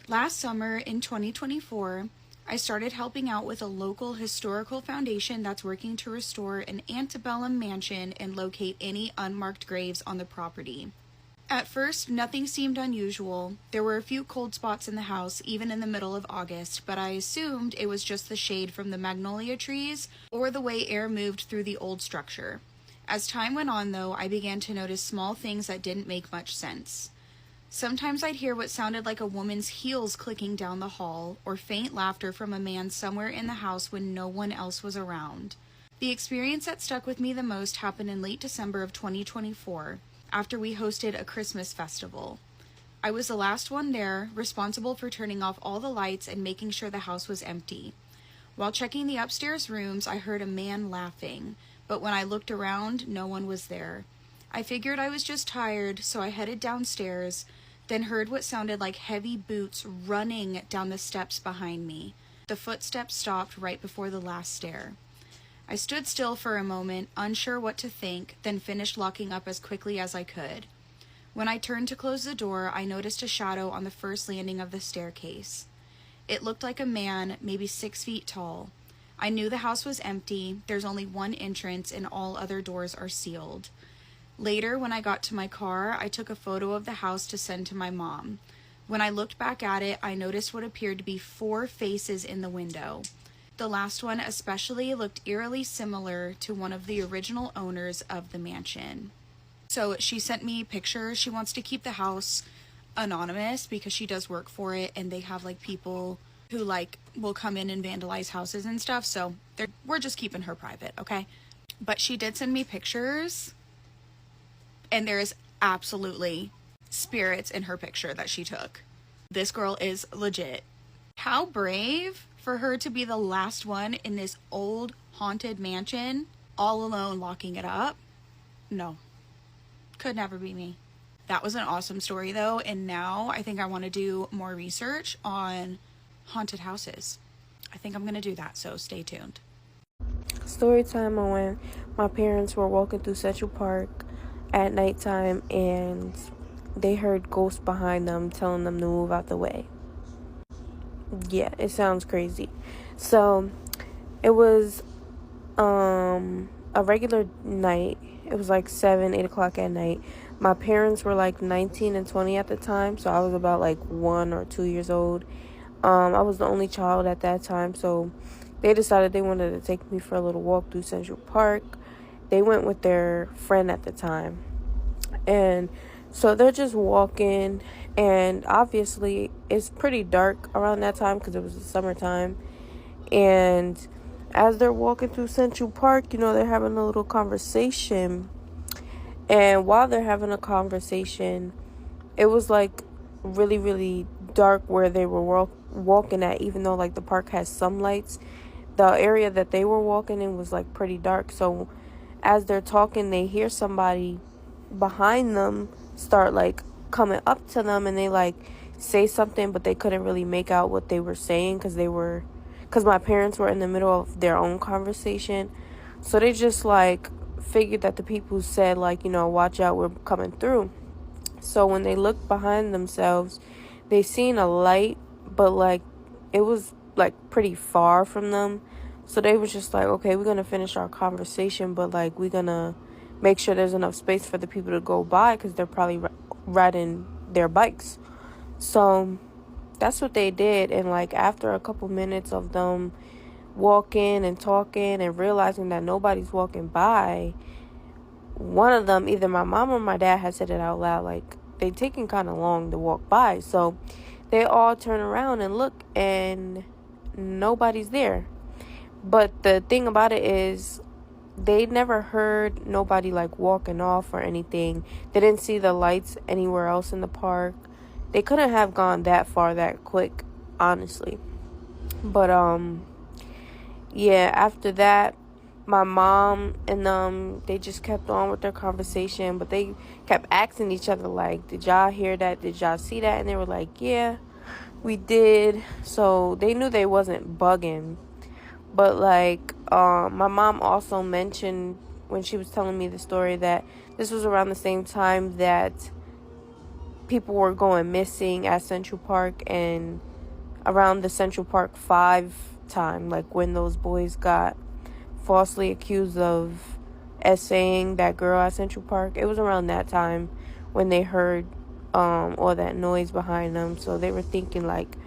Last summer in 2024, I started helping out with a local historical foundation that's working to restore an antebellum mansion and locate any unmarked graves on the property. At first, nothing seemed unusual. There were a few cold spots in the house, even in the middle of August, but I assumed it was just the shade from the magnolia trees or the way air moved through the old structure. As time went on, though, I began to notice small things that didn't make much sense. Sometimes I'd hear what sounded like a woman's heels clicking down the hall, or faint laughter from a man somewhere in the house when no one else was around. The experience that stuck with me the most happened in late December of 2024, after we hosted a Christmas festival. I was the last one there, responsible for turning off all the lights and making sure the house was empty. While checking the upstairs rooms, I heard a man laughing, but when I looked around, no one was there. I figured I was just tired, so I headed downstairs, then heard what sounded like heavy boots running down the steps behind me. The footsteps stopped right before the last stair. I stood still for a moment, unsure what to think, then finished locking up as quickly as I could. When I turned to close the door, I noticed a shadow on the first landing of the staircase. It looked like a man, maybe 6 feet tall. I knew the house was empty. There's only one entrance and all other doors are sealed. Later, when I got to my car, I took a photo of the house to send to my mom. When I looked back at it, I noticed what appeared to be 4 faces in the window. The last one especially looked eerily similar to one of the original owners of the mansion. So she sent me pictures. She wants to keep the house anonymous because she does work for it, and they have like people who like will come in and vandalize houses and stuff. So we're just keeping her private, okay? But she did send me pictures. And there is absolutely spirits in her picture that she took. This girl is legit. How brave for her to be the last one in this old haunted mansion, all alone locking it up. No, could never be me. That was an awesome story though. And now I think I want to do more research on haunted houses. I think I'm going to do that. So stay tuned.
Story time on when my parents were walking through Central Park at nighttime and they heard ghosts behind them telling them to move out the way. Yeah, it sounds crazy. So it was a regular night. It was like 7-8 o'clock at night. My parents were like 19 and 20 at the time, so I was about like 1 or 2 years old. I was the only child at that time, so they decided they wanted to take me for a little walk through Central Park. They went with their friend at the time. And so they're just walking. And obviously it's pretty dark around that time because it was the summertime. And as they're walking through Central Park, they're having a little conversation. And while they're having a conversation, it was like really, really dark where they were walking at, even though like the park has some lights. The area that they were walking in was like pretty dark. So as they're talking, they hear somebody behind them start like coming up to them, and they like say something, but they couldn't really make out what they were saying because my parents were in the middle of their own conversation. So they just like figured that the people said like, watch out, we're coming through. So when they looked behind themselves, they seen a light, but like it was like pretty far from them. So they was just like, okay, we're gonna finish our conversation, but like we're gonna make sure there's enough space for the people to go by because they're probably riding their bikes. So that's what they did. And like after a couple minutes of them walking and talking and realizing that nobody's walking by, one of them, either my mom or my dad, had said it out loud, like they taking kind of long to walk by. So they all turn around and look, and nobody's there. But the thing about it is, they never heard nobody like walking off or anything. They didn't see the lights anywhere else in the park. They couldn't have gone that far that quick, honestly. But yeah, after that, my mom and they just kept on with their conversation, but they kept asking each other, like, did y'all hear that? Did y'all see that? And they were like, yeah, we did. So they knew they wasn't bugging. But like, my mom also mentioned when she was telling me the story that this was around the same time that people were going missing at Central Park, and around the Central Park 5 time, like when those boys got falsely accused of essaying that girl at Central Park. It was around that time when they heard all that noise behind them. So they were thinking like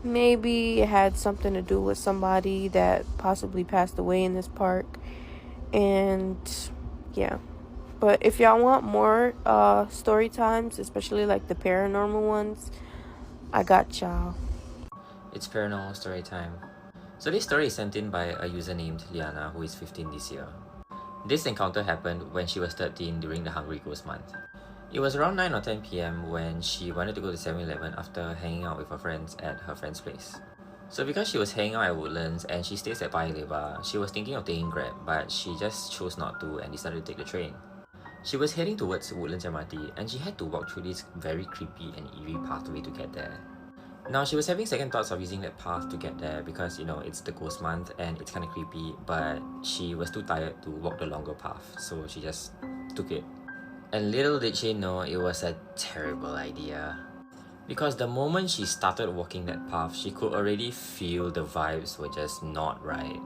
maybe it had something to do with somebody that possibly passed away in this park. And yeah. But if y'all want more story times, especially like the paranormal ones, I got y'all.
It's paranormal story time. So this story is sent in by a user named Liana, who is 15 this year. This encounter happened when she was 13 during the Hungry Ghost month. It was around 9 or 10 p.m. when she wanted to go to 7-Eleven after hanging out with her friends at her friend's place. So because she was hanging out at Woodlands and she stays at Paya Lebar, she was thinking of taking Grab, but she just chose not to and decided to take the train. She was heading towards Woodlands MRT and she had to walk through this very creepy and eerie pathway to get there. Now, she was having second thoughts of using that path to get there because, you know, it's the ghost month and it's kind of creepy, but she was too tired to walk the longer path, so she just took it. And little did she know it was a terrible idea. Because the moment she started walking that path, she could already feel the vibes were just not right.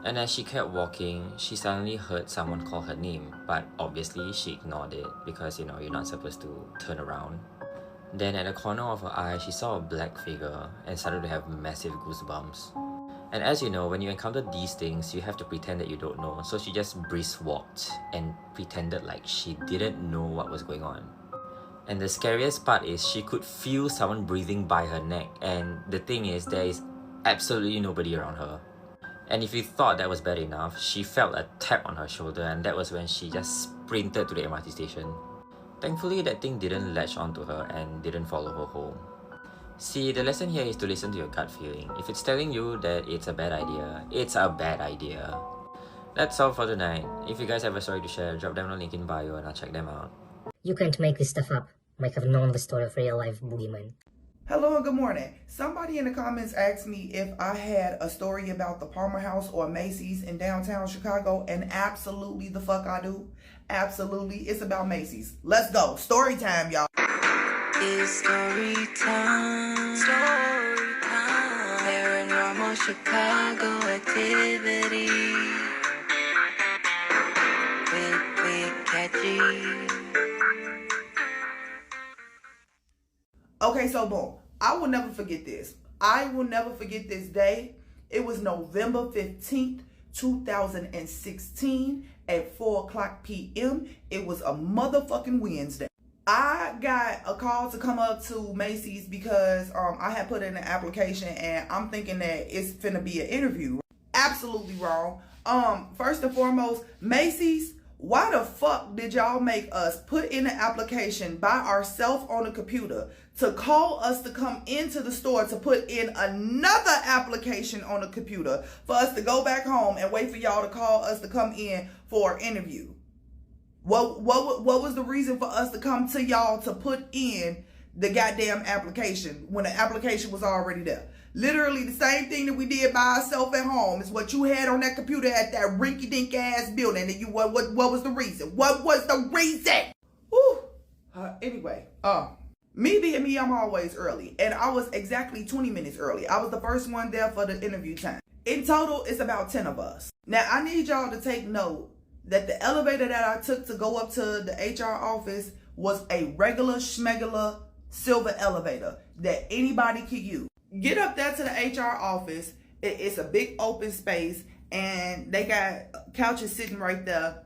And as she kept walking, she suddenly heard someone call her name, but obviously she ignored it because, you know, you're not supposed to turn around. Then at the corner of her eye, she saw a black figure and started to have massive goosebumps. And as you know, when you encounter these things, you have to pretend that you don't know. So she just brisk walked and pretended like she didn't know what was going on. And the scariest part is she could feel someone breathing by her neck. And the thing is, there is absolutely nobody around her. And if you thought that was bad enough, she felt a tap on her shoulder, and that was when she just sprinted to the MRT station. Thankfully, that thing didn't latch onto her and didn't follow her home. See, the lesson here is to listen to your gut feeling. If it's telling you that it's a bad idea, it's a bad idea. That's all for tonight. If you guys have a story to share, drop down the link in bio and I'll check them out.
You can't make this stuff up. Might have known the story of real-life boogeyman.
Hello and good morning. Somebody in the comments asked me if I had a story about the Palmer House or Macy's in downtown Chicago, and absolutely the fuck I do. Absolutely. It's about Macy's. Let's go. Story time, y'all.
It's story time. Story time. Paranormal Chicago activity. Quick, catchy.
Okay, so boom. I will never forget this. I will never forget this day. It was November 15th, 2016 at 4:00 p.m. It was a motherfucking Wednesday. I got a call to come up to Macy's because I had put in an application and I'm thinking that it's finna be an interview. Absolutely wrong. First and foremost, Macy's, why the fuck did y'all make us put in an application by ourselves on a computer to call us to come into the store to put in another application on a computer for us to go back home and wait for y'all to call us to come in for an interview? What was the reason for us to come to y'all to put in the goddamn application when the application was already there? Literally the same thing that we did by ourselves at home is what you had on that computer at that rinky-dink ass building. And what was the reason? What was the reason? Whew. Anyway, me being me, I'm always early. And I was exactly 20 minutes early. I was the first one there for the interview time. In total, it's about 10 of us. Now, I need y'all to take note that the elevator that I took to go up to the HR office was a regular schmegular silver elevator that anybody could use. Get up there to the HR office. It's a big open space and they got couches sitting right there.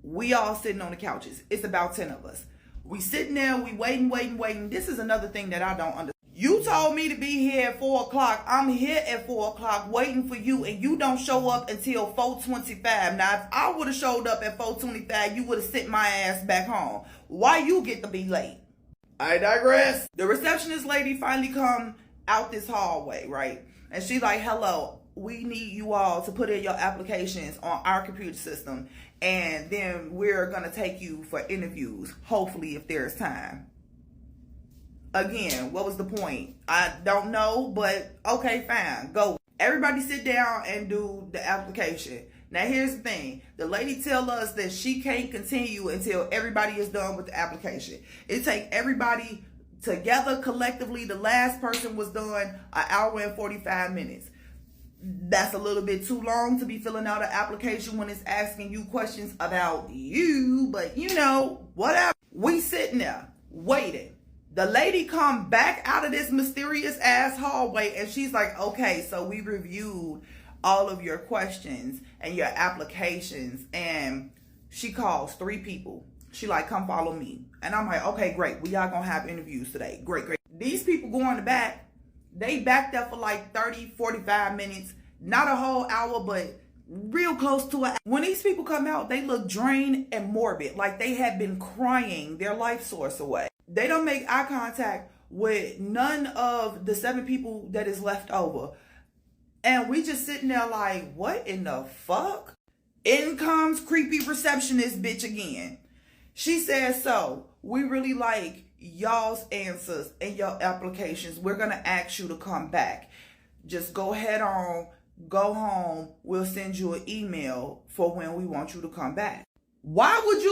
We all sitting on the couches. It's about 10 of us. We sitting there, we waiting. This is another thing that I don't understand. You told me to be here at 4 o'clock. I'm here at 4 o'clock waiting for you, and you don't show up until 4:25. Now, if I would have showed up at 4:25, you would have sent my ass back home. Why you get to be late? I digress. The receptionist lady finally come out this hallway, right? And she's like, hello, we need you all to put in your applications on our computer system, and then we're going to take you for interviews, hopefully, if there's time. Again, what was the point? I don't know, but okay, fine, go. Everybody sit down and do the application. Now, here's the thing. The lady tell us that she can't continue until everybody is done with the application. It take everybody together collectively. The last person was done an hour and 45 minutes. That's a little bit too long to be filling out an application when it's asking you questions about you, but you know, whatever. We sitting there waiting. The lady come back out of this mysterious ass hallway and she's like, okay, so we reviewed all of your questions and your applications, and she calls 3 people. She like, come follow me. And I'm like, okay, great. We are gonna have interviews today. Great. These people go in the back. They backed up for like 30, 45 minutes. Not a whole hour, but real close to it. When these people come out, they look drained and morbid, like they have been crying their life source away. They don't make eye contact with none of the 7 people that is left over. And we just sitting there like, what in the fuck? In comes creepy receptionist bitch again. She says, so we really like y'all's answers and your applications. We're going to ask you to come back. Just go ahead on, go home. We'll send you an email for when we want you to come back. Why would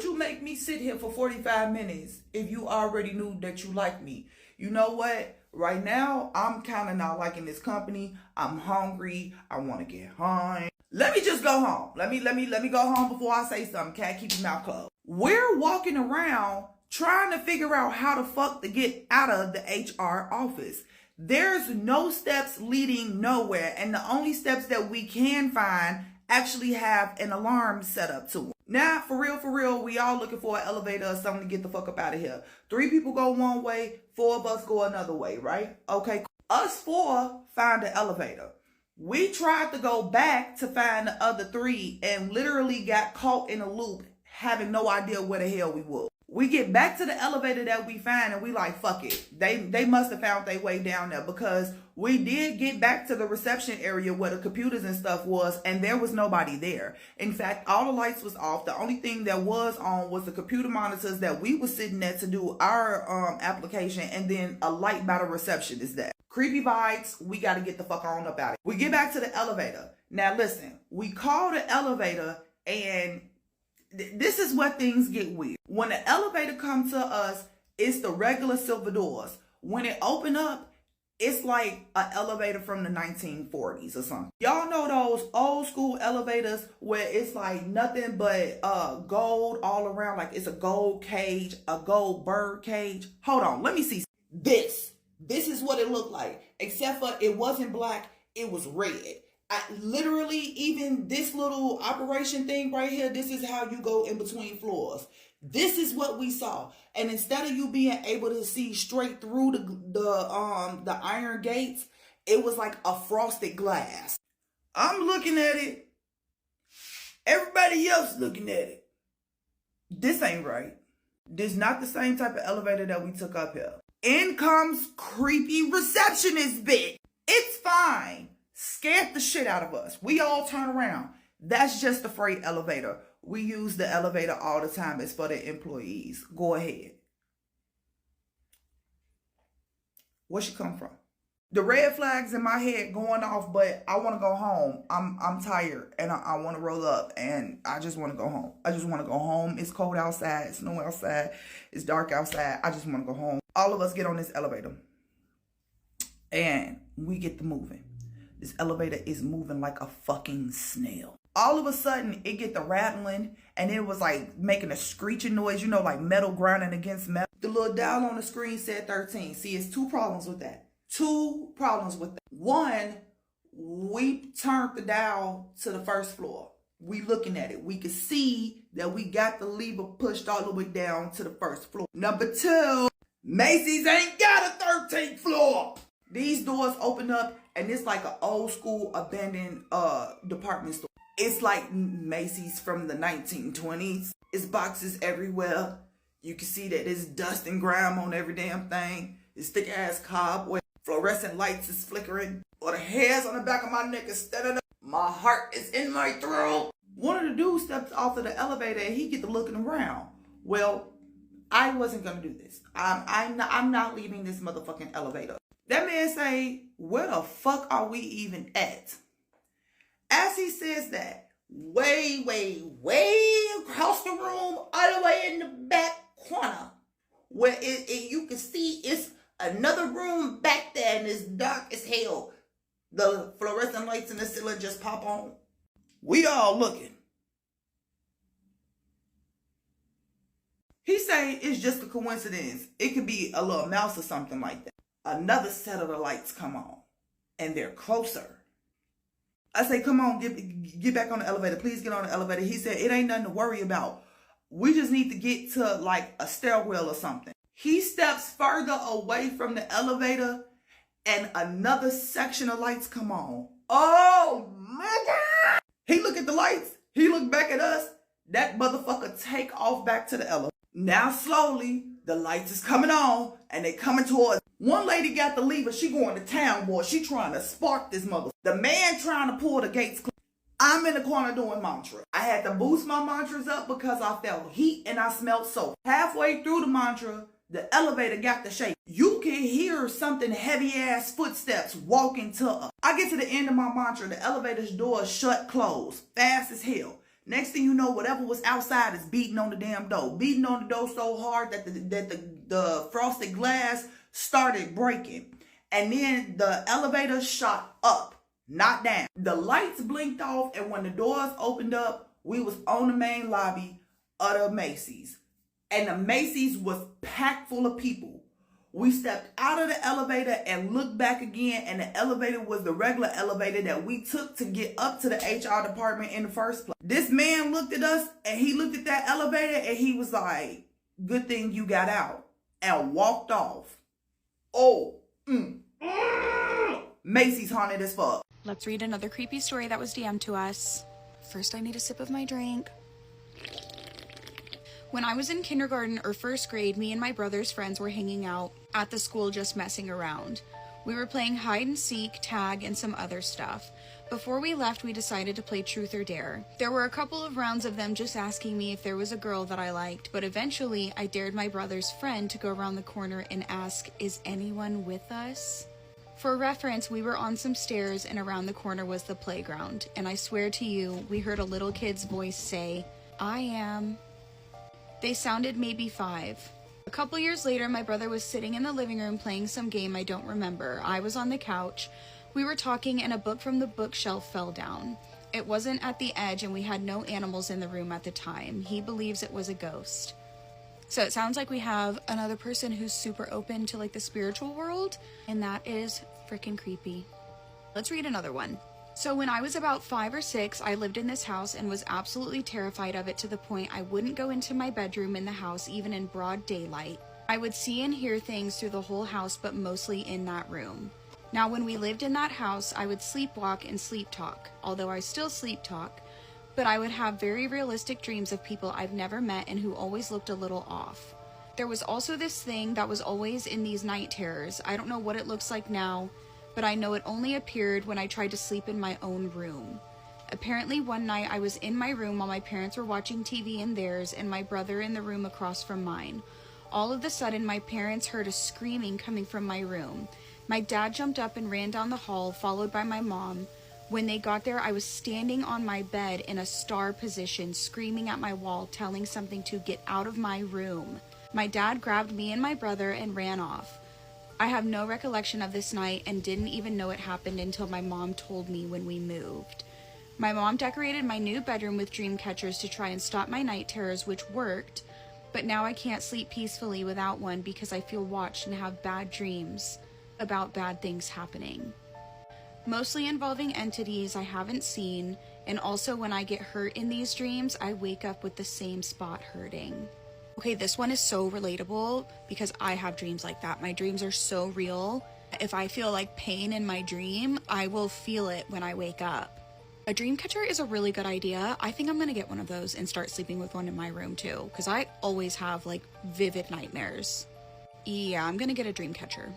you make me sit here for 45 minutes if you already knew that you like me? You know what? Right now, I'm kind of not liking this company. I'm hungry. I want to get home. Let me just go home. Let me go home before I say something. Cat, keep your mouth closed. We're walking around trying to figure out how the fuck to get out of the HR office. There's no steps leading nowhere, and the only steps that we can find actually have an alarm set up to them. Now, for real, we all looking for an elevator or something to get the fuck up out of here. 3 people go one way, 4 of us go another way, right? Okay, us 4 find the elevator. We tried to go back to find the other 3 and literally got caught in a loop, having no idea where the hell we were. We get back to the elevator that we find and we like, fuck it. They must have found their way down there, because we did get back to the reception area where the computers and stuff was, and there was nobody there. In fact, all the lights was off. The only thing that was on was the computer monitors that we were sitting at to do our application, and then a light by the reception is that. Creepy vibes. We got to get the fuck on up out of it. We get back to the elevator. Now listen, we call the elevator, and this is where things get weird. When the elevator comes to us, it's the regular silver doors. When it open up, it's like an elevator from the 1940s or something. Y'all know those old school elevators where it's like nothing but gold all around, like it's a gold cage, a gold bird cage. Hold on, let me see. This is what it looked like, except for it wasn't black, it was red. Literally, even this little operation thing right here, this is how you go in between floors. This is what we saw. And instead of you being able to see straight through the iron gates, it was like a frosted glass. I'm looking at it. Everybody else looking at it. This ain't right. This not the same type of elevator that we took up here. In comes creepy receptionist bitch. It's fine. Scared the shit out of us. We all turn around. That's just the freight elevator. We use the elevator all the time. It's for the employees. Go ahead. Where she come from? The red flags in my head going off, but I want to go home. I'm tired and I want to roll up and I just want to go home. I just want to go home. It's cold outside. It's snow outside. It's dark outside. I just want to go home. All of us get on this elevator and we get to moving. This elevator is moving like a fucking snail. All of a sudden, it get the rattling, and it was like making a screeching noise, you know, like metal grinding against metal. The little dial on the screen said 13. See, it's 2 problems with that. 2 problems with that. One, we turned the dial to the first floor. We looking at it. We could see that we got the lever pushed all the way down to the first floor. Number 2, Macy's ain't got a 13th floor. These doors open up, and it's like an old school abandoned department store. It's like Macy's from the 1920s. It's boxes everywhere. You can see that there's dust and grime on every damn thing. his thick ass cob, where fluorescent lights is flickering, or the hairs on the back of my neck is standing up. My heart is in my throat. One of the dudes steps off of the elevator and he get to looking around. Well, I wasn't gonna do this. I'm not leaving this motherfucking elevator. That man say, where the fuck are we even at? As he says that, way across the room, all the way in the back corner, where you can see it's another room back there and it's dark as hell. The fluorescent lights in the ceiling just pop on. We all looking. He say it's just a coincidence. It could be a little mouse or something like that. Another set of the lights come on, and they're closer. I say, come on, get back on the elevator. Please get on the elevator. He said, it ain't nothing to worry about. We just need to get to like a stairwell or something. He steps further away from the elevator, and another section of lights come on. Oh my God! He look at the lights. He look back at us. That motherfucker take off back to the elevator. Now slowly, the lights is coming on, and they coming towards. One lady got the lever. She going to town, boy. She trying to spark this mother. The man trying to pull the gates closed. I'm in the corner doing mantra. I had to boost my mantras up because I felt heat and I smelled soap. Halfway through the mantra, the elevator got to shake. You can hear something heavy ass footsteps walking to us. I get to the end of my mantra. The elevator's door is shut closed, fast as hell. Next thing you know, whatever was outside is beating on the damn door. Beating on the door so hard that the frosted glass started breaking. And then the elevator shot up, not down. The lights blinked off, and when the doors opened up, we was on the main lobby of the Macy's. And the Macy's was packed full of people. We stepped out of the elevator and looked back again, and the elevator was the regular elevator that we took to get up to the HR department in the first place. This man looked at us, and he looked at that elevator, and he was like, good thing you got out, and walked off. Macy's haunted as fuck.
Let's read another creepy story that was DM'd to us. First, I need a sip of my drink. When I was in kindergarten or first grade, me and my brother's friends were hanging out at the school just messing around. We were playing hide and seek, tag, and some other stuff. Before we left, we decided to play truth or dare. There were a couple of rounds of them just asking me if there was a girl that I liked, but eventually I dared my brother's friend to go around the corner and ask, is anyone with us? For reference, we were on some stairs and around the corner was the playground, and I swear to you, we heard a little kid's voice say, I am. They sounded maybe 5. A couple years later, my brother was sitting in the living room playing some game I don't remember. I was on the couch. We were talking and a book from the bookshelf fell down. It wasn't at the edge and we had no animals in the room at the time. He believes it was a ghost. So it sounds like we have another person who's super open to like the spiritual world, and that is freaking creepy. Let's read another one. So when I was about 5 or 6, I lived in this house and was absolutely terrified of it to the point I wouldn't go into my bedroom in the house even in broad daylight. I would see and hear things through the whole house, but mostly in that room. Now when we lived in that house, I would sleepwalk and sleep talk, although I still sleep talk, but I would have very realistic dreams of people I've never met and who always looked a little off. There was also this thing that was always in these night terrors. I don't know what it looks like now, but I know it only appeared when I tried to sleep in my own room. Apparently one night I was in my room while my parents were watching TV in theirs and my brother in the room across from mine. All of a sudden my parents heard a screaming coming from my room. My dad jumped up and ran down the hall, followed by my mom. When they got there, I was standing on my bed in a star position, screaming at my wall, telling something to get out of my room. My dad grabbed me and my brother and ran off. I have no recollection of this night and didn't even know it happened until my mom told me when we moved. My mom decorated my new bedroom with dream catchers to try and stop my night terrors, which worked, but now I can't sleep peacefully without one because I feel watched and have bad dreams about bad things happening. Mostly involving entities I haven't seen, and also when I get hurt in these dreams, I wake up with the same spot hurting. Okay, this one is so relatable because I have dreams like that. My dreams are so real. If I feel like pain in my dream, I will feel it when I wake up. A dream catcher is a really good idea. I think I'm gonna get one of those and start sleeping with one in my room too, because I always have like vivid nightmares. Yeah, I'm gonna get a dream catcher.